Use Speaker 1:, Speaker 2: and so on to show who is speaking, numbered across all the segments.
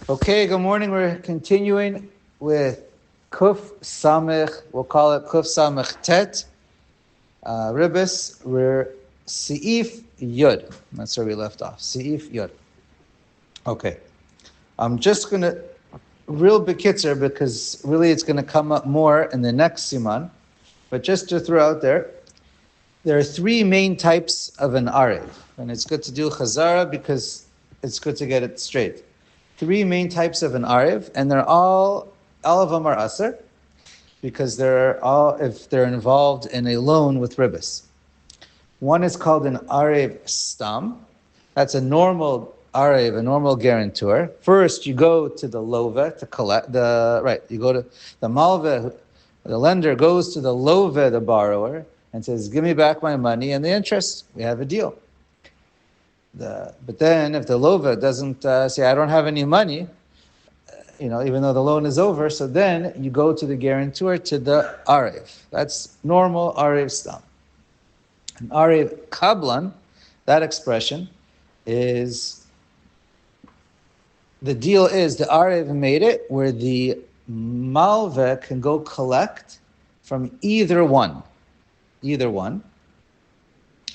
Speaker 1: Okay, good morning. We're continuing with Kuf Samech. We'll call it Kuf Samech Tet. Ribis, we're Seif Yud. That's where we left off. Seif Yud. Okay. I'm just going to, real bekitzer, because really it's going to come up more in the next Siman. But just to throw out there are three main types of an Arev. And it's good to do Chazara because it's good to get it straight. Three main types of an Arev, and they're all of them are Aser, because if they're involved in a loan with Ribis. One is called an Arev Stam. That's a normal Arev, a normal guarantor. First, you go to the Lova to collect you go to the Malva, the lender goes to the Lova, the borrower, and says, give me back my money and the interest. We have a deal. But then if the Lova doesn't say, I don't have any money, even though the loan is over, so then you go to the guarantor, to the Arev. That's normal Arev Stam. An Arev Kablan, that expression is, the deal is the Arev made it where the Malva can go collect from either one.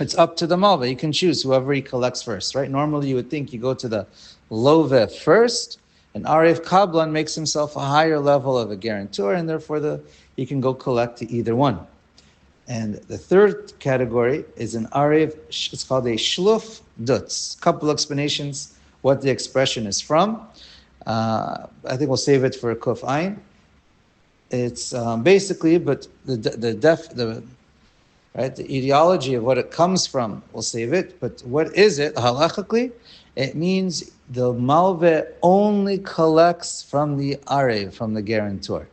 Speaker 1: It's up to the Malva. You can choose whoever he collects first, right? Normally you would think you go to the Love first, and Arev Kablan makes himself a higher level of a guarantor, and therefore he can go collect to either one. And the third category is an Arev, it's called a Shluf Dutz. Couple explanations what the expression is from. I think we'll save it for Kuf Ayin. It's basically, but the ideology of what it comes from, we'll save it. But what is it halachically? It means the Malve only collects from the Arev, from the guarantor.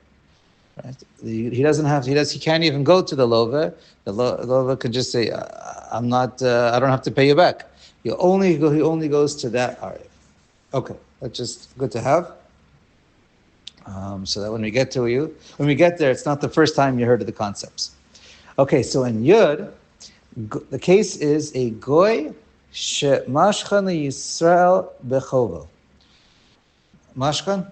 Speaker 1: Right? He can't even go to the Lova. The Lova can just say, I don't have to pay you back. He only goes to that Arev. Okay, that's just good to have. So that when we get there, it's not the first time you heard of the concepts. Okay, so in Yud, the case is a goy she'mashchan Yisrael bechovo. Mashkan?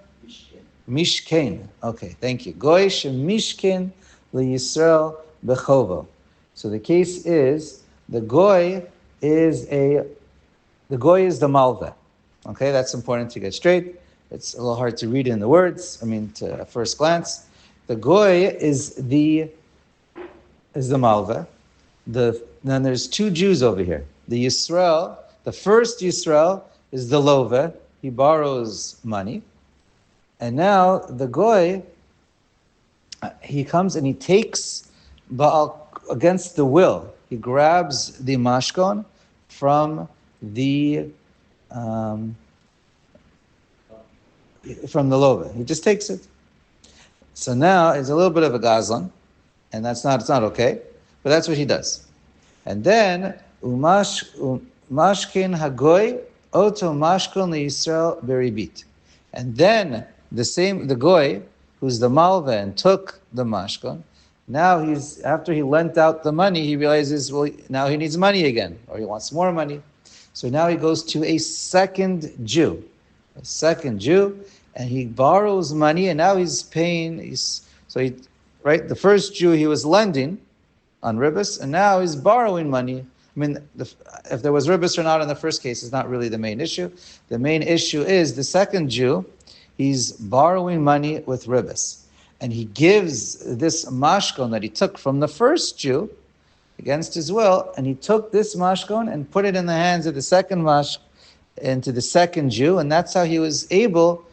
Speaker 1: Mishken. Okay, thank you. Goy she'mishken Yisrael bechovo. So the case is the goy is the malva. Okay, that's important to get straight. It's a little hard to read in the words. To first glance, the goy is the malva. Then there's two Jews over here. The Yisrael, the first Yisrael is the lova. He borrows money, and now the goy, he comes and he takes Baal against the will. He grabs the mashkon from the lova. He just takes it. So now it's a little bit of a gazlan, and it's not okay, but that's what he does. And then mashkin hagoy oto mashkon leYisrael beribit. And then the goy, who's the malva and took the mashkon, now after he lent out the money, he realizes, now he needs money again, or he wants more money. So now he goes to a second Jew, and he borrows money, and now he's paying. The first Jew he was lending on Ribis, and now he's borrowing money. If there was Ribis or not in the first case is not really the main issue. The main issue is the second Jew, he's borrowing money with Ribis. And he gives this mashkon that he took from the first Jew against his will, and he took this mashkon and put it in the hands of the second into the second Jew, and that's how he was able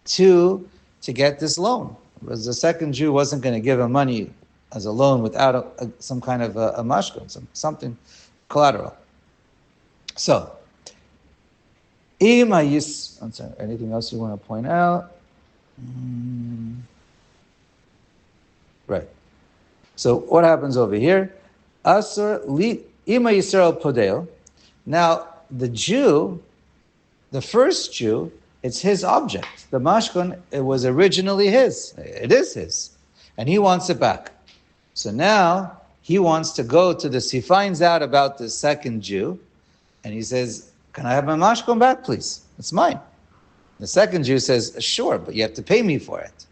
Speaker 1: to get this loan. Because the second Jew wasn't going to give him money as a loan without some kind of a mashkon, something collateral. So, anything else you want to point out? Right. So what happens over here? Asur li ima Yisrael podel. Now the Jew, the first Jew, it's his object. The mashkon, it was originally his. It is his, and he wants it back. So now he wants to go to this. He finds out about the second Jew, and he says, "Can I have my mashkon back, please? It's mine." The second Jew says, sure, but you have to pay me for it.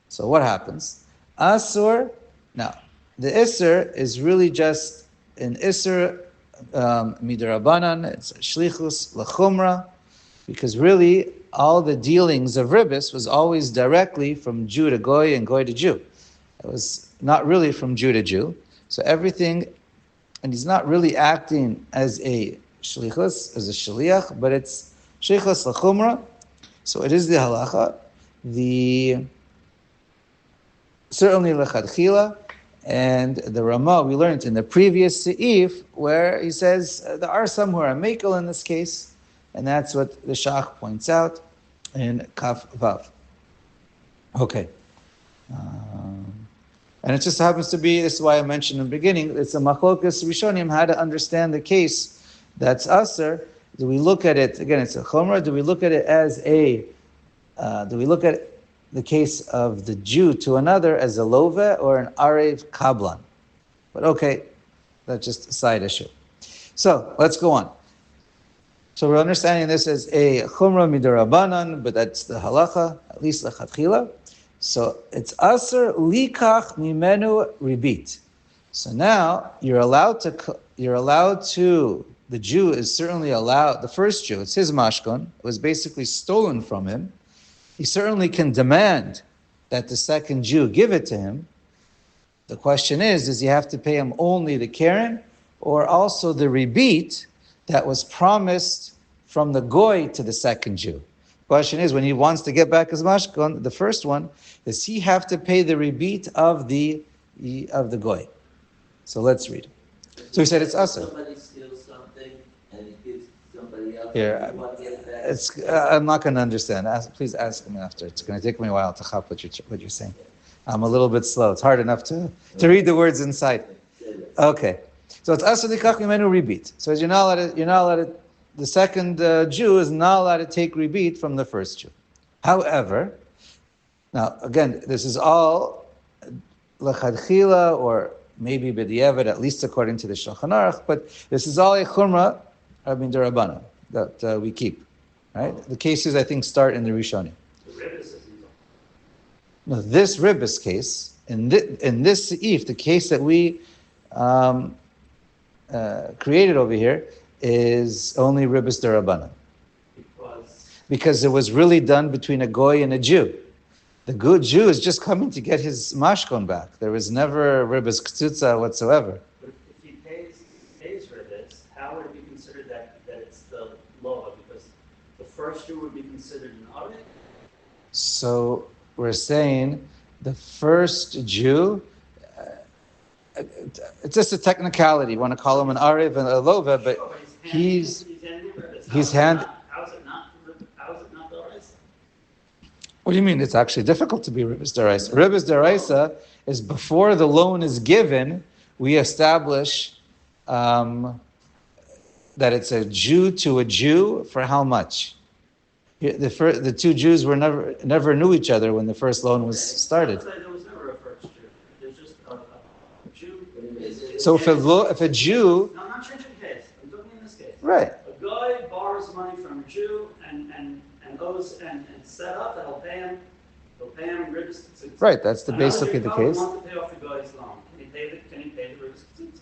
Speaker 1: So what happens? Asur, now, the Isser is really just an Isser midarabanan, it's shlichus lachumra, because really all the dealings of Ribbis was always directly from Jew to Goy and Goy to Jew. It was not really from Jew to Jew. So everything, and he's not really acting as a shlichus, as a shliach, but it's shlichus lachumra. So it is the halacha, certainly lechatchila, and the Ramah we learned in the previous seif where he says there are some who are mekel in this case, and that's what the Shach points out in Kaf Vav. Okay. And it just happens to be, this is why I mentioned in the beginning, it's a machlokas rishonim, how to understand the case that's aser. Do we look at it, again, it's a chomra, do we look at it as do we look at the case of the Jew to another as a love or an arev kablan? But okay, that's just a side issue. So let's go on. So we're understanding this as a chumrah midarabanan, but that's the halacha, at least lechatchila. So it's aser likach mimenu ribit. So now you're allowed to, the Jew is certainly allowed, the first Jew, it's his mashkon, it was basically stolen from him. He certainly can demand that the second Jew give it to him. The question is, does he have to pay him only the keren or also the ribit that was promised from the goy to the second Jew? The question is, when he wants to get back his mashkon, the first one, does he have to pay the ribit of the goy? So let's read. So he said it's asur.
Speaker 2: Somebody steals something and he gives somebody else.
Speaker 1: Here, I'm not going to understand. Please ask me after. It's going to take me a while to chop what you're saying. I'm a little bit slow. It's hard enough to read the words inside. Okay. So it's asur likach mimenu ribit. So you're not allowed to, the second Jew is not allowed to take ribit from the first Jew. However, now again, this is all lechadchila or maybe b'diavad, at least according to the Shulchan Aruch, but this is all a chumrah midarabanan that we keep. Right? The cases, I think, start in the Rishonim. No, this Ribbis case, in this seif, the case that we created over here, is only Ribbis derabanan. Because it was really done between a goy and a Jew. The good Jew is just coming to get his mashkon back. There was never Ribbis k'tzutza whatsoever.
Speaker 3: But if he pays Ribbis, how would it be considered that it's the law? Because the first Jew would be considered an Aruch?
Speaker 1: So we're saying the first Jew, it's just a technicality. You want to call him an Arev and a Lova, but
Speaker 3: sure,
Speaker 1: he's
Speaker 3: hand. How is it not the Aruch?
Speaker 1: What do you mean? It's actually difficult to be Ribbis Deraisa. Ribbis Deraisa is before the loan is given, we establish that it's a Jew to a Jew for how much? The two Jews were never knew each other when the first loan was started.
Speaker 3: There was never a first Jew. There's just a Jew.
Speaker 1: So if a Jew...
Speaker 3: No, I'm not changing the case. I'm talking in this case.
Speaker 1: Right.
Speaker 3: A guy borrows money from a Jew and goes and set up that he'll pay him Ribbis k'tzutza.
Speaker 1: Right, that's basically the case.
Speaker 3: Want to pay off the guy's loan. Can he pay the Ribbis k'tzutza?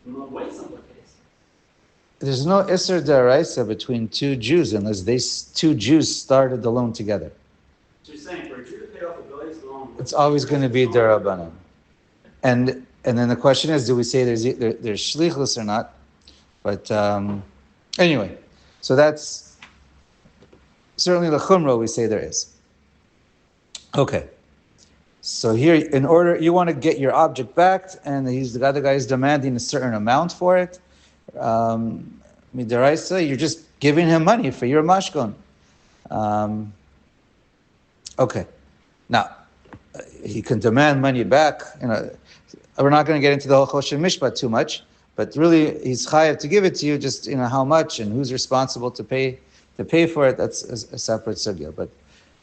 Speaker 3: No way, some case.
Speaker 1: There's no Isser Deraisa between two Jews unless two Jews started the loan together.
Speaker 3: So you're saying for a Jew to pay off a guy's loan,
Speaker 1: It's always going to be Derabanan. And then the question is, do we say there's shlichus or not? But anyway, so that's certainly the chumrah we say there is. Okay. So here, in order, you want to get your object back, and the other guy is demanding a certain amount for it. Midaraisa, you're just giving him money for your mashkon. Okay. Now, he can demand money back. We're not going to get into the whole Choshen Mishpat too much, but really, he's chayav to give it to you. Just how much and who's responsible to pay for it. That's a separate sugya. But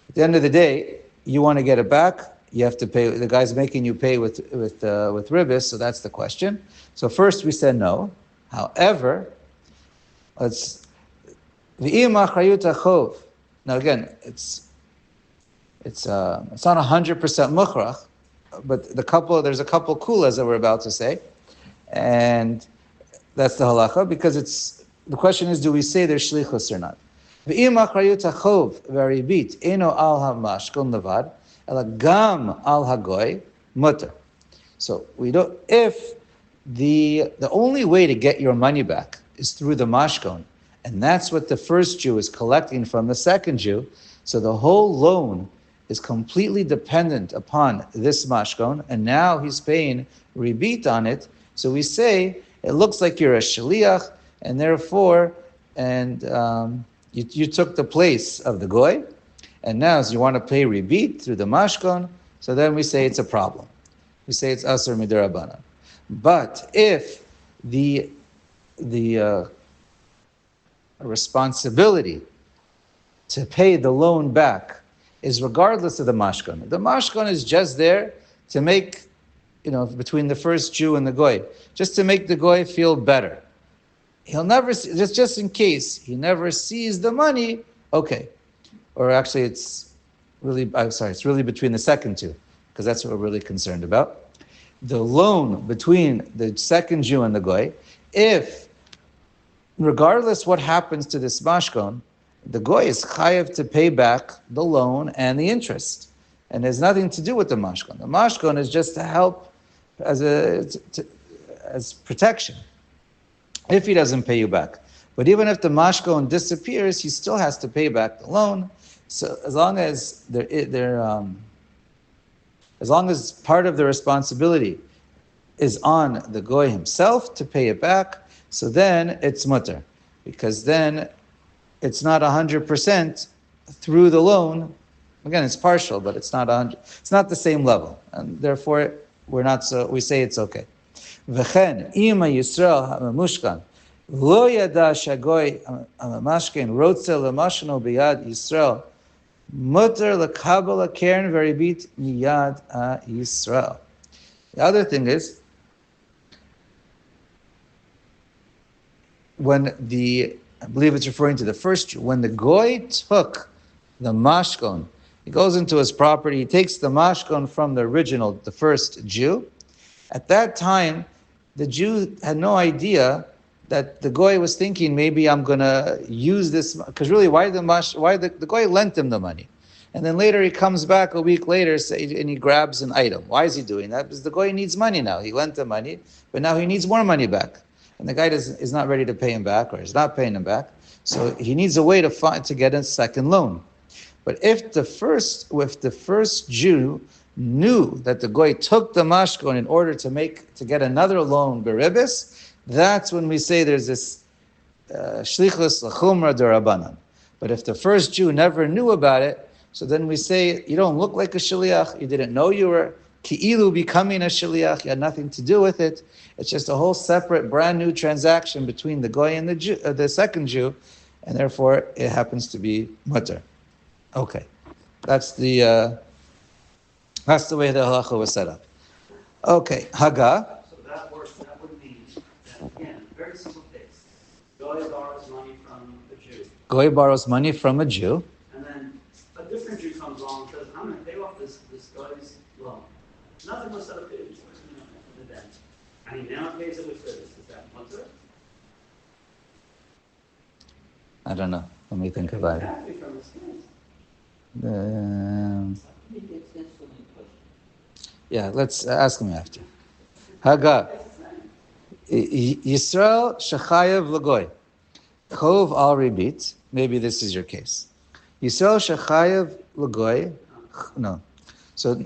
Speaker 1: at the end of the day, you want to get it back. You have to pay. The guy's making you pay with ribbis, so that's the question. So first we said no. However, Now again, it's not 100% mukhrach, but there's a couple kulas that we're about to say, and that's the halacha, because the question is, do we say there's shlichus or not? V'im achrayut hachov v'aribit eno al hamashkon levad, ela gam al hagoy mutter. So if the only way to get your money back is through the mashkon, and that's what the first Jew is collecting from the second Jew, so the whole loan is completely dependent upon this mashkon, and now he's paying ribit on it. So we say it looks like you're a shaliach, and therefore, you took the place of the goy, and now as you want to pay ribit through the mashkon, so then we say it's a problem. We say it's asur midirabanan. But if the responsibility to pay the loan back is regardless of the mashkon is just there to make, between the first Jew and the goy, just to make the goy feel better. He'll never see, just in case he never sees the money. Okay, or actually, it's really between the second two, because that's what we're really concerned about. The loan between the second Jew and the goy, if regardless what happens to this mashkon, the goy is chayav to pay back the loan and the interest, and there's nothing to do with the mashkon. The mashkon is just to help as protection if he doesn't pay you back. But even if the mashkon disappears, he still has to pay back the loan. So as long as as long as part of the responsibility is on the goy himself to pay it back, so then it's mutter, because then it's not 100% through the loan. Again, it's partial, but it's not 100. It's not the same level, and therefore we say it's okay. V'chen ima Yisrael ha'mamushkan lo yada shagoy ha'mamashken rotze lemashno biyad Yisrael mutter lekabel keren v'ribit miyad Yisrael. The other thing is, I believe it's referring to the first Jew, when the goy took the mashkon, he goes into his property, he takes the mashkon from the first Jew. At that time, the Jew had no idea that the goy was thinking, maybe I'm going to use this, because really, why the goy lent him the money? And then later he comes back a week later and he grabs an item. Why is he doing that? Because the goy needs money now. He lent the money, but now he needs more money back. And the guy is not ready to pay him back, or is not paying him back. So he needs a way to get a second loan. But if the first Jew knew that the goy took the mashkon in order to get another loan beribis, that's when we say there's this shlichus l'chumra d'Rabbanan. But if the first Jew never knew about it, so then we say you don't look like a shliach, you didn't know you were ki'ilu becoming a shliach, you had nothing to do with it. It's just a whole separate, brand new transaction between the goy and the second Jew, and therefore it happens to be mutter. Okay, that's the way the halacha was set up. Okay, haga.
Speaker 3: So that would mean that, again, very simple case. Goy borrows money from a Jew.
Speaker 1: Goy borrows money from a Jew.
Speaker 3: And then a different Jew comes along and says, I'm going to pay off this guy's loan. Nothing was set up to the debt. And he now pays it with service. Is that mutter?
Speaker 1: I don't know. Let me think about it.
Speaker 3: Exactly from his case.
Speaker 1: Yeah, let's ask him after. Haga. Yisrael shechayev l'goy. Chov al ribit. Maybe this is your case. Yisrael shechayev l'goy. No. So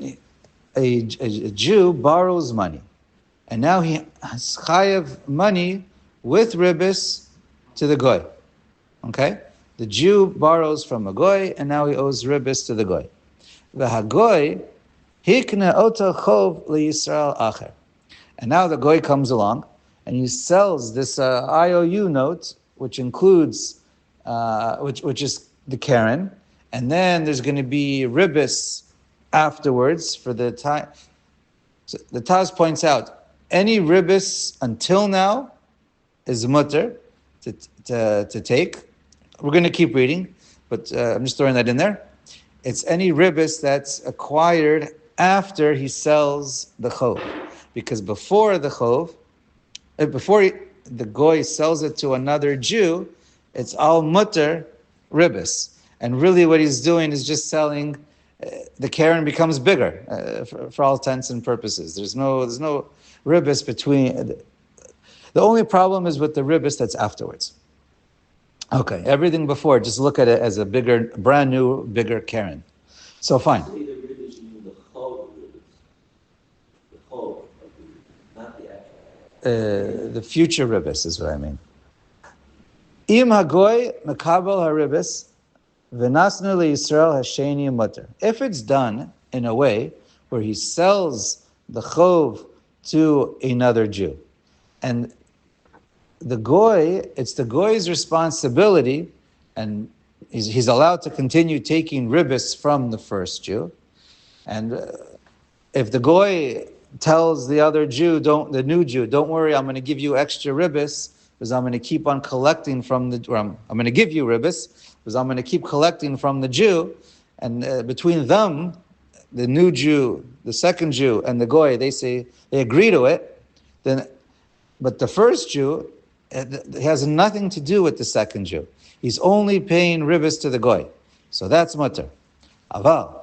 Speaker 1: a Jew borrows money, and now he has chayev money with ribis to the goy. Okay? The Jew borrows from a goy, and now he owes ribis to the goy. V'hagoy hikne ota chov leYisrael acher. And now the goy comes along, and he sells this IOU note, which includes, which is the keren, and then there's going to be ribis afterwards for the time. So the Taz points out, any ribis until now is mutter to take. We're going to keep reading. but I'm just throwing that in there. It's any ribis that's acquired after he sells the chov, because before the chov, the goy sells it to another Jew, it's al mutter ribis, and really what he's doing is just selling. The Karen becomes bigger for all intents and purposes. There's no ribis between. The only problem is with the ribis that's afterwards. Okay, everything before, just look at it as a brand new, bigger Karen. So fine.
Speaker 2: Say the ribis, you mean the whole ribis. The whole, not the actual.
Speaker 1: The future ribis is what I mean. Im hagoy mekabel haribis v'nasnu leYisrael hasheni mutter. If it's done in a way where he sells the chov to another Jew, and it's the goy's responsibility, and he's allowed to continue taking ribis from the first Jew. And if the goy tells the other Jew, the new Jew, don't worry, I'm going to give you extra ribis because I'm going to keep on collecting from I'm going to give you ribis because I'm going to keep collecting from the Jew, and between them, the new Jew, the second Jew, and the goy, they agree to it. But the first Jew, it has nothing to do with the second Jew. He's only paying ribis to the goy. So that's mutter. Aval.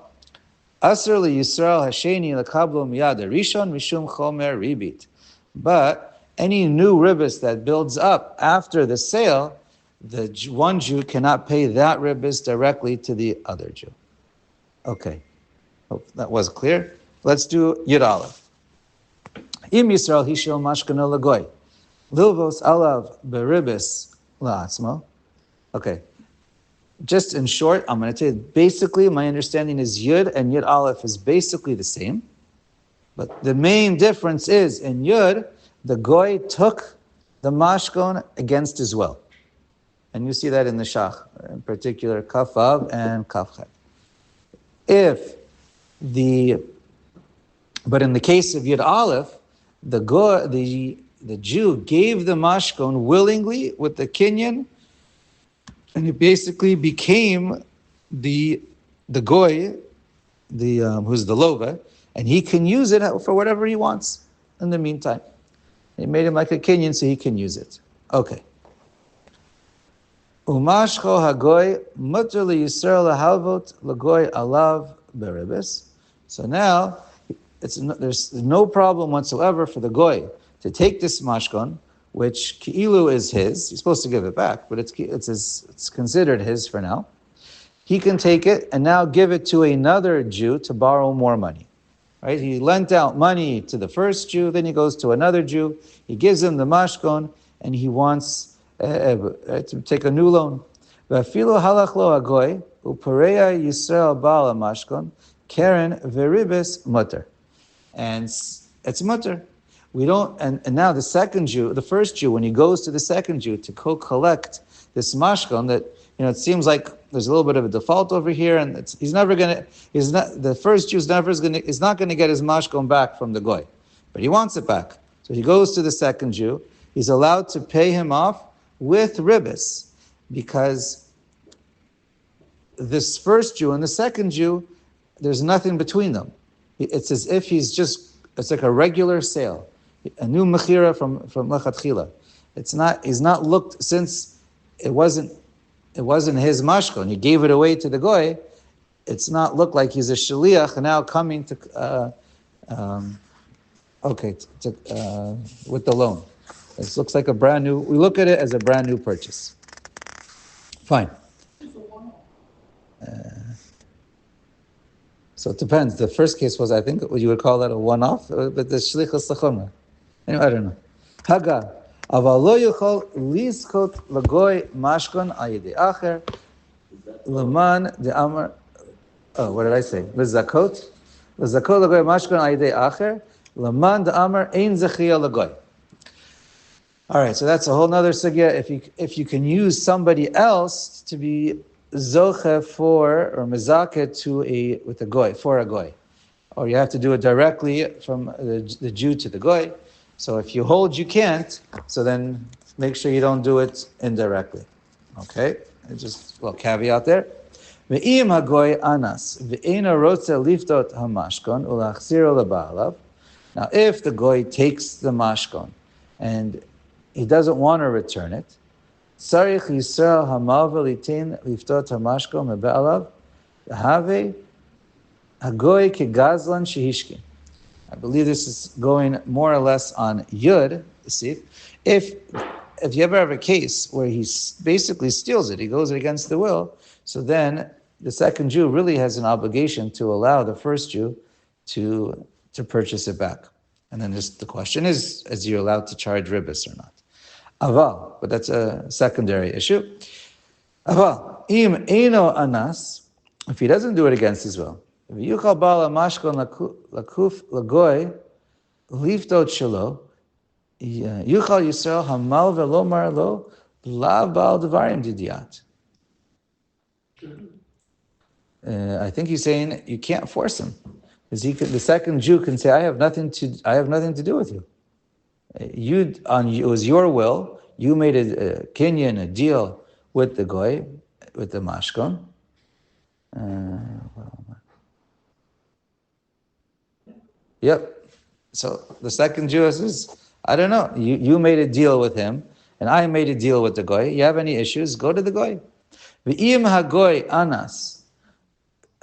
Speaker 1: Asr li Yisrael hasheni lekablo miyad rishon mishum chomer ribit. But any new ribis that builds up after the sale, the one Jew cannot pay that ribis directly to the other Jew. Okay. Hope that was clear. Let's do Yud Aleph. Im Yisrael hishil mashkana legoy. Lilvos alav beribis la'atzmo. Okay. Just in short, I'm going to tell you, basically, my understanding is Yud and Yud Aleph is basically the same. But the main difference is, in Yud, the goy took the mashkon against his will. And you see that in the Shach, in particular, Kaf Vav and Kaf Chet. But in the case of Yud Aleph, the Jew gave the mashkon willingly with the kinyan, and it basically became the goy, who's the lova, and he can use it for whatever he wants in the meantime. He made him like a kinyan so he can use it. Okay. Umashcho hagoy mutter liyisrael lahalvot lagoy alav beribis. So now there's no problem whatsoever for the goy to take this mashkon, which ki'ilu is his. He's supposed to give it back, but it's considered his for now. He can take it and now give it to another Jew to borrow more money. Right? He lent out money to the first Jew, then he goes to another Jew. He gives him the mashkon, and he wants to take a new loan. V'afilu halach lo hagoy upareya Yisrael ba'al mashkon keren veribis mutter, and it's mutter. We don't, and now the second Jew, the first Jew, when he goes to the second Jew to collect this mashkon, that it seems like there's a little bit of a default over here, and the first Jew is not going to get his mashkon back from the goy, but he wants it back. So he goes to the second Jew. He's allowed to pay him off with ribis, because this first Jew and the second Jew, there's nothing between them. It's as if it's like a regular sale, a new mechira from lechatchila. He's not looked, since it wasn't his mashkon. He gave it away to the goy. It's not looked like he's a shaliach now coming to with the loan. It looks like we look at it as a brand new purchase. Fine. So it depends. The first case was, I think, you would call that a one-off, but the shlichus lachoma. Anyway, I don't know. Haga. Aval lo yuchol lizkot lagoy mashkon ayidei acher leman de'amar. Oh, what did I say? Lizakot lagoy mashkon ayidei acher leman de'amar ein zechiyah lagoy. All right, so that's a whole nother sugya. If you can use somebody else to be zoche for or mezakeh with a goy, for a goy, or you have to do it directly from the Jew to the goy. So if you hold, you can't. So then make sure you don't do it indirectly. Okay. Caveat there. Ve'im hagoy anas ve'ena rotze liftot hamashkon ulachziro leba'alav. Now, if the goy takes the mashkon and he doesn't want to return it, tzarich Yisrael hamalva litin liftot hamashkon mebe'alav have hagoy kegazlan shehishkin. I believe this is going more or less on Yud. See, if you ever have a case where he basically steals it, he goes against the will, so then the second Jew really has an obligation to allow the first Jew to purchase it back. And then the question is you allowed to charge ribis or not? Aval, but that's a secondary issue. Aval, im eino anas, if he doesn't do it against his will, if yuchal bala mashkon lakuf lagoy liftot shelo, yuchal Yisrael hamal velomar lo la bal devarim didiat. I think he's saying you can't force him, because the second Jew can say, I have nothing to do with you. It was your will. You made a kinyan, a deal with the goy, with the mashkon. Yep. So the second Jew says, I don't know. You made a deal with him, and I made a deal with the goy. You have any issues? Go to the goy. V'im hagoy anas.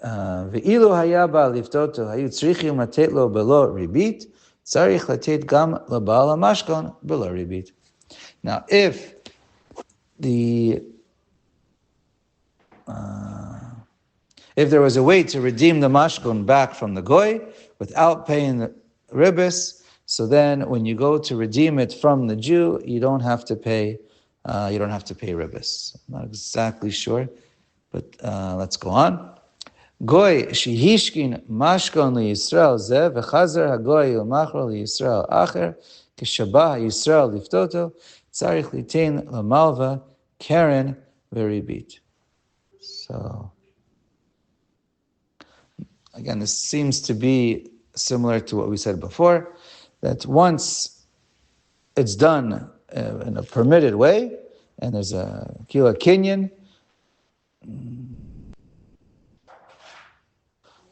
Speaker 1: Ve'ilu haya ba liftoto hayu tzrichim latet lo belo ribit tzarich latet gam labal hamashkon belo ribit. Now, if there was a way to redeem the mashkon back from the goy without paying the ribis, so then when you go to redeem it from the Jew, you don't have to pay ribis. I'm not exactly sure, but let's go on. Goy shehishkin mashkon liyisrael zeh v'chazer hagoy u'machro liyisrael acher kishabah Yisrael liftoto tzarich litain lamalva karen v'ribit. So again, this seems to be similar to what we said before, that once it's done in a permitted way, and there's a kila kinyan,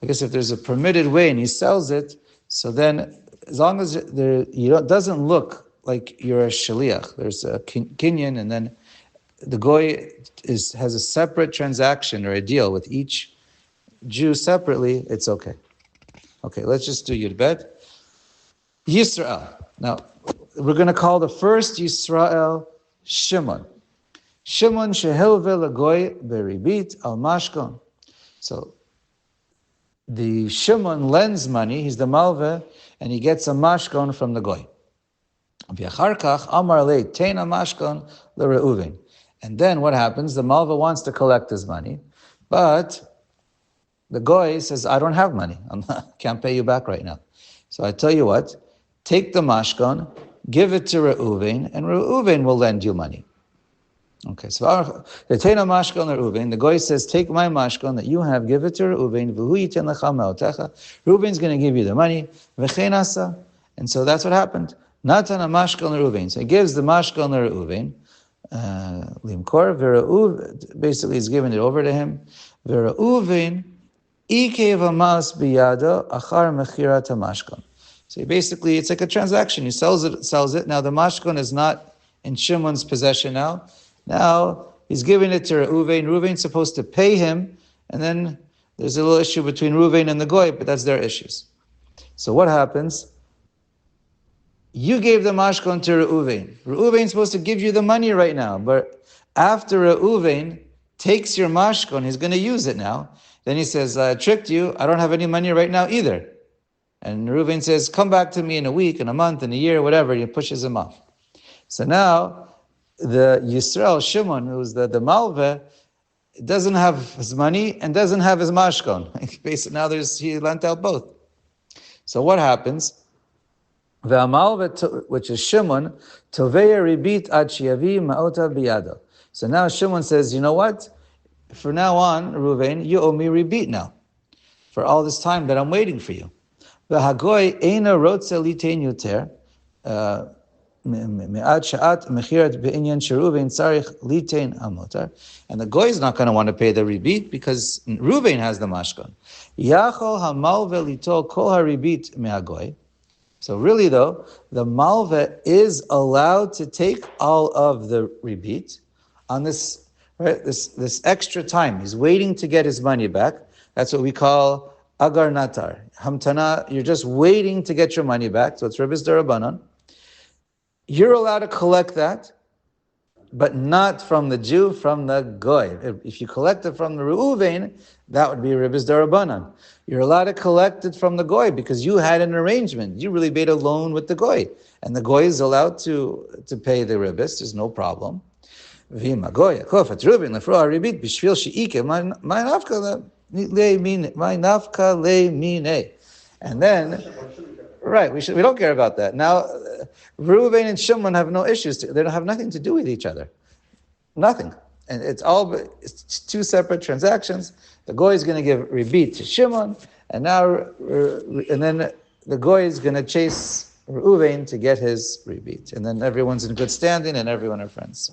Speaker 1: I guess if there's a permitted way and he sells it, so then as long as it doesn't look like you're a shaliach, there's a kinyan, and then the goy has a separate transaction or a deal with each Jew separately, it's okay. Okay, let's just do Yud Bet. Yisrael. Now, we're going to call the first Yisrael Shimon. Shimon shehelve lagoy beribit al mashkon. So, the Shimon lends money, he's the malve, and he gets a mashkon from the goy. V'acharkach amar le teina mashkon l'reuven. And then what happens? The malve wants to collect his money, but the goy says, I don't have money. I can't pay you back right now. So I tell you what, take the mashkon, give it to Reuven, and Reuven will lend you money. Okay, so the Teina mashkon Reuven, the goy says, take my mashkon that you have, give it to Reuven, Reuven's going to give you the money, and so that's what happened. Natan mashkon Reuven. So he gives the mashkon Reuven, limkor, basically he's giving it over to him. Reuven, so basically, it's like a transaction. He sells it. Now the mashkon is not in Shimon's possession now. Now he's giving it to Reuven. Reuven's supposed to pay him, and then there's a little issue between Reuven and the goy, but that's their issues. So what happens? You gave the mashkon to Reuven. Reuven's supposed to give you the money right now, but after Reuven takes your mashkon, he's going to use it now. Then he says, I tricked you, I don't have any money right now either. And Reuven says, come back to me in a week, in a month, in a year, whatever, he pushes him off. So now, the Yisrael, Shimon, who's the malve, doesn't have his money and doesn't have his mashkon. Basically, now he lent out both. So what happens? The malve, which is Shimon, toveya ribit ad shiyavi ma'ota biyado. So now Shimon says, you know what? For now on, Reuven, you owe me ribit now, for all this time that I'm waiting for you. The hagoy eina rotze litein yuter. me'ad sha'at mechirat be'inyan sheruven tzarich litain amotar. And the goy is not going to want to pay the ribit because Reuven has the mashkan. Yachol hamalve litol kol haribit me'agoy. So really though, the malve is allowed to take all of the ribit on this, right, this extra time. He's waiting to get his money back. That's what we call agar natar. Hamtana, you're just waiting to get your money back. So it's ribis darabanan. You're allowed to collect that, but not from the Jew, from the goy. If you collect it from the Reuven, that would be ribis darabanan. You're allowed to collect it from the goy because you had an arrangement. You really made a loan with the goy, and the goy is allowed to pay the ribis. There's no problem. V'ima goy kofat Reuven lefro haribit b'shvil sheike my nafka le mine, and then. Right, we don't care about that. Now, Reuven and Shimon have no issues. They don't have nothing to do with each other. Nothing. And it's two separate transactions. The goy is going to give ribit to Shimon, and then the goy is going to chase Reuven to get his ribit. And then everyone's in good standing and everyone are friends.